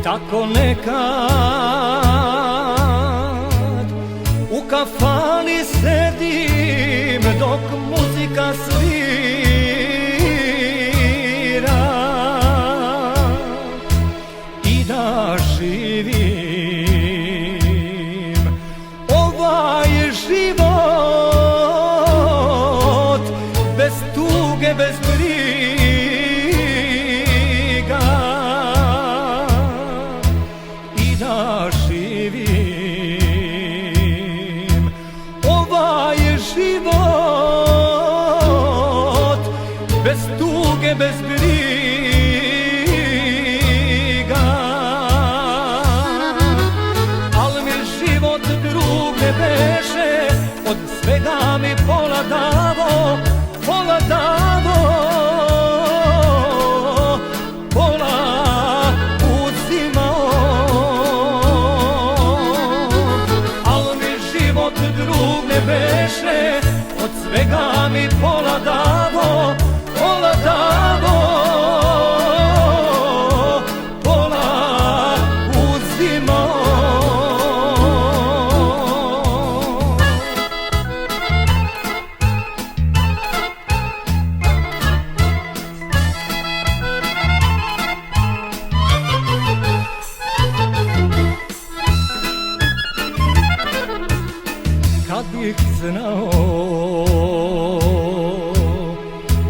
Tako nekad u kafani sedim dok muzika svira i da živim ovaj život bez tuge, bez da živim ovaj život bez tuge, bez briga. Al mi život drug ne beže, od svega mi pola davo, pola davo, beše, od svega mi pola davo, pola davo, pola uzimao. Kad bih znao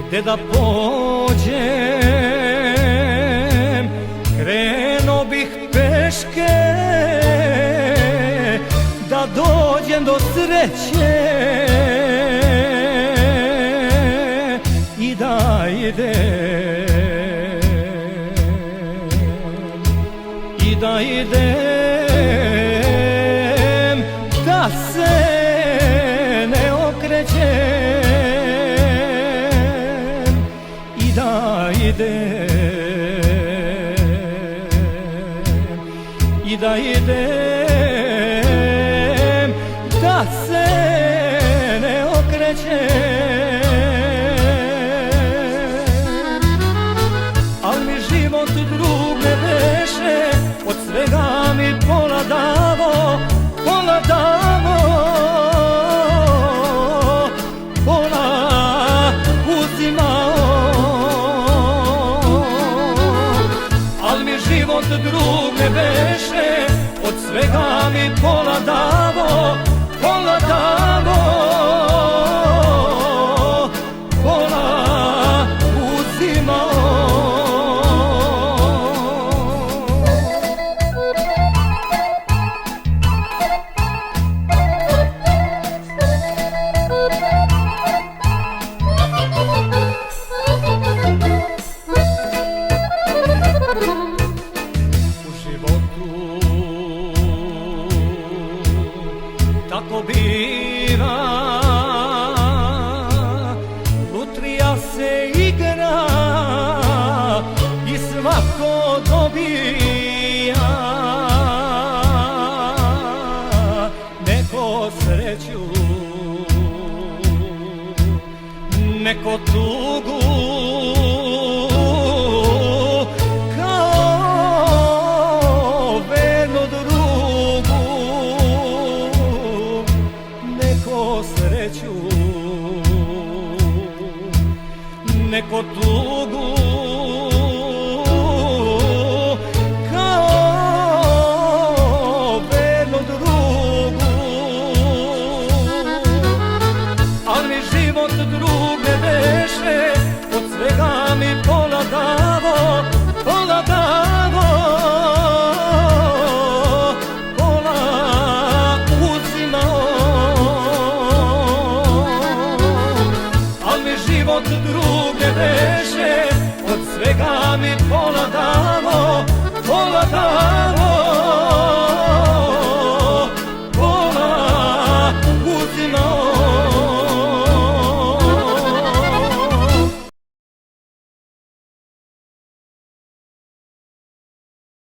gde da pođem, krenuo bih peške da dođem do sreće i da idem, i da idem, da se ne okrećem i da idem, i da idem, da se ne okrećem. Al mi život drug ne beše, od svega mi pola davo, pola davo, pola uzimao. Al mi život drug ne beše, od svega mi pola davo, pola davo, pola uzimao. Tako biva, lutrija se igra i svako dobija, neko sreću, neko tugu, kao vernu drugu, neko sreću, neko tugu, kao vernu drugu. Al mi život drug ne beše, od svega mi pola davo, pola davo, pola uzimao. Al mi život drug ne beše, od svega mi pola davo, pola davo.